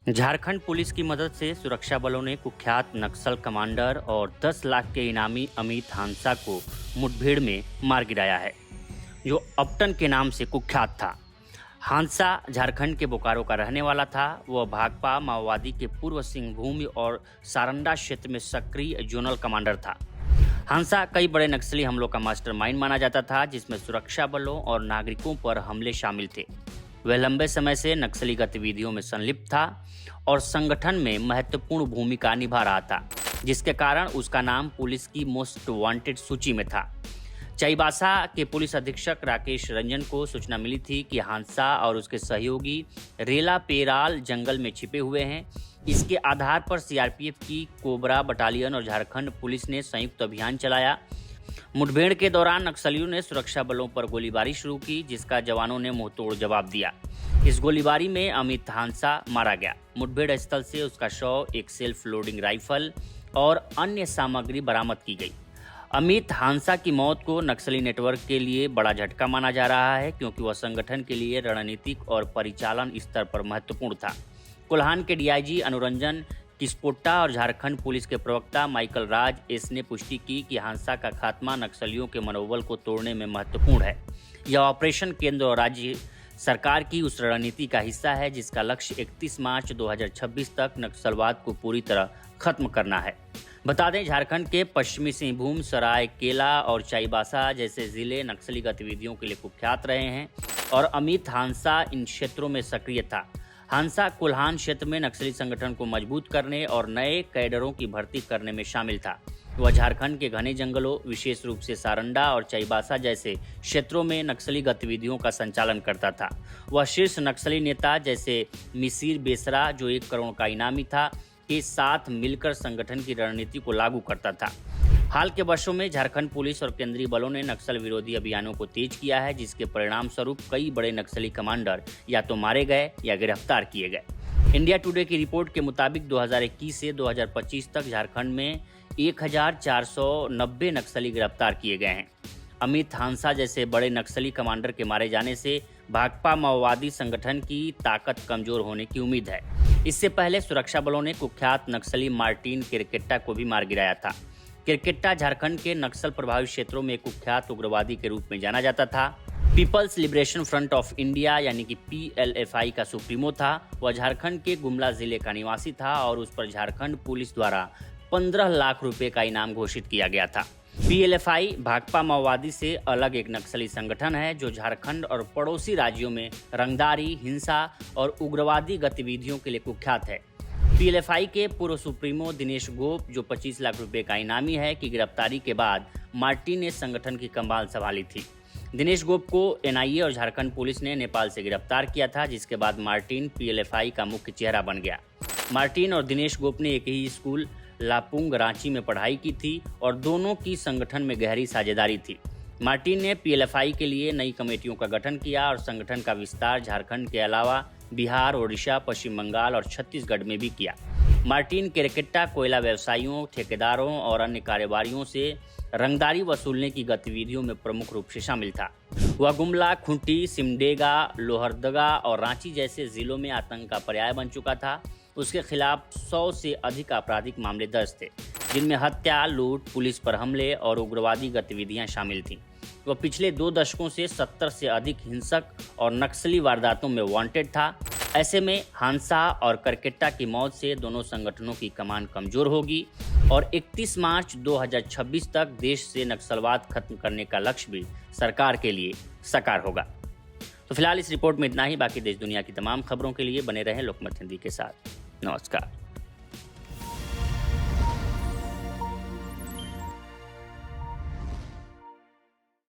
Jharkhand police की मदद से सुरक्षा बलों ने कुख्यात नक्सल कमांडर और 10 लाख के इनामी अमित हांसा को मुठभेड़ में मार गिराया है, जो अपटन के नाम से कुख्यात था। हांसा झारखंड के बोकारो का रहने वाला था। वह भाकपा माओवादी के पूर्व सिंहभूम और सारंडा क्षेत्र में सक्रिय जोनल कमांडर था। हांसा कई बड़े नक्सली हमलों का मास्टरमाइंड माना जाता था, जिसमें सुरक्षा बलों और नागरिकों पर हमले शामिल थे। वह लंबे समय से नक्सली गतिविधियों में संलिप्त था और संगठन में महत्वपूर्ण भूमिका निभा रहा था, जिसके कारण उसका नाम पुलिस की मोस्ट वांटेड सूची में था। चाईबासा के पुलिस अधीक्षक राकेश रंजन को सूचना मिली थी कि हांसा और उसके सहयोगी रेला पेराल जंगल में छिपे हुए हैं। इसके आधार पर सीआरपीएफ की कोबरा बटालियन और झारखंड पुलिस ने संयुक्त अभियान चलाया। मुठभेड़ के दौरान नक्सलियों ने सुरक्षा बलों पर गोलीबारी शुरू की, जिसका जवानों ने मुंहतोड़ जवाब दिया। इस गोलीबारी में अमित हांसा मारा गया। मुठभेड़ स्थल से उसका शव, एक सेल्फ लोडिंग राइफल और अन्य सामग्री बरामद की गई। अमित हांसा की मौत को नक्सली नेटवर्क के लिए बड़ा झटका माना जा रहा है, क्योंकि वह संगठन के लिए रणनीतिक और परिचालन स्तर पर महत्वपूर्ण था। कोल्हान के डीआईजी अनुरंजन किस्पोट्टा और झारखंड पुलिस के प्रवक्ता माइकल राज एस ने पुष्टि की कि हांसा का खात्मा नक्सलियों के मनोबल को तोड़ने में महत्वपूर्ण है। यह ऑपरेशन केंद्र और राज्य सरकार की उस रणनीति का हिस्सा है जिसका लक्ष्य 31 मार्च 2026 तक नक्सलवाद को पूरी तरह खत्म करना है। बता दें, झारखंड के पश्चिमी सिंहभूम, सरायकेला और चाईबासा जैसे जिले नक्सली गतिविधियों के लिए कुख्यात रहे हैं और अमित हांसा इन क्षेत्रों में सक्रिय था। हांसा कोल्हान क्षेत्र में नक्सली संगठन को मजबूत करने और नए कैडरों की भर्ती करने में शामिल था। वह झारखंड के घने जंगलों, विशेष रूप से सारंडा और चाईबासा जैसे क्षेत्रों में नक्सली गतिविधियों का संचालन करता था। वह शीर्ष नक्सली नेता जैसे मिसिर बेसरा, जो 1 करोड़ का इनामी था, के साथ मिलकर संगठन की रणनीति को लागू करता था। हाल के वर्षों में झारखंड पुलिस और केंद्रीय बलों ने नक्सल विरोधी अभियानों को तेज किया है, जिसके परिणाम स्वरूप कई बड़े नक्सली कमांडर या तो मारे गए या गिरफ्तार किए गए। इंडिया टुडे की रिपोर्ट के मुताबिक 2021 से 2025 तक झारखंड में 1490 नक्सली गिरफ्तार किए गए हैं। अमित हांसा जैसे बड़े नक्सली कमांडर के मारे जाने से भाकपा माओवादी संगठन की ताकत कमजोर होने की उम्मीद है। इससे पहले सुरक्षा बलों ने कुख्यात नक्सली मार्टिन किरकेट्टा को भी मार गिराया था। किरकेट्टा झारखंड के नक्सल प्रभावित क्षेत्रों में कुख्यात उग्रवादी के रूप में जाना जाता था। People's Liberation Front of India यानी कि पीएलएफआई का सुप्रीमो था। वह झारखंड के गुमला जिले का निवासी था और उस पर झारखंड पुलिस द्वारा 15 लाख रुपए का इनाम घोषित किया गया था। पीएलएफआई भाकपा माओवादी से अलग एक नक्सली संगठन है, जो झारखंड और पड़ोसी राज्यों में रंगदारी, हिंसा और उग्रवादी गतिविधियों के लिए कुख्यात है। पीएलएफआई के पूर्व सुप्रीमो दिनेश गोप, जो 25 लाख रुपए का इनामी है, की गिरफ्तारी के बाद मार्टिन ने संगठन की कमान संभाली थी। दिनेश गोप को एनआईए और झारखंड पुलिस ने नेपाल से गिरफ्तार किया था, जिसके बाद मार्टिन पीएलएफआई का मुख्य चेहरा बन गया। मार्टिन और दिनेश गोप ने एक ही स्कूल लापुंग रांची में पढ़ाई की थी और दोनों की संगठन में गहरी साझेदारी थी। मार्टिन ने पीएलएफआई के लिए नई कमेटियों का गठन किया और संगठन का विस्तार झारखंड के अलावा बिहार, ओडिशा, पश्चिम बंगाल और छत्तीसगढ़ में भी किया। मार्टिन किरकेट्टा कोयला व्यवसायियों, ठेकेदारों और अन्य कारोबारियों से रंगदारी वसूलने की गतिविधियों में प्रमुख रूप से शामिल था। वह गुमला, खूंटी, सिमडेगा, लोहरदगा और रांची जैसे जिलों में आतंक का पर्याय बन चुका था। उसके खिलाफ 100 से अधिक आपराधिक मामले दर्ज थे, जिनमें हत्या, लूट, पुलिस पर हमले और उग्रवादी गतिविधियां शामिल थीं। वह पिछले 2 दशकों से 70 से अधिक हिंसक और नक्सली वारदातों में वांटेड था। ऐसे में हांसा और किरकेट्टा की मौत से दोनों संगठनों की कमान कमजोर होगी और 31 मार्च 2026 तक देश से नक्सलवाद खत्म करने का लक्ष्य भी सरकार के लिए साकार होगा। तो फिलहाल इस रिपोर्ट में इतना ही। बाकी देश दुनिया की तमाम खबरों के लिए बने रहें लोकमत हिंदी के साथ। नमस्कार।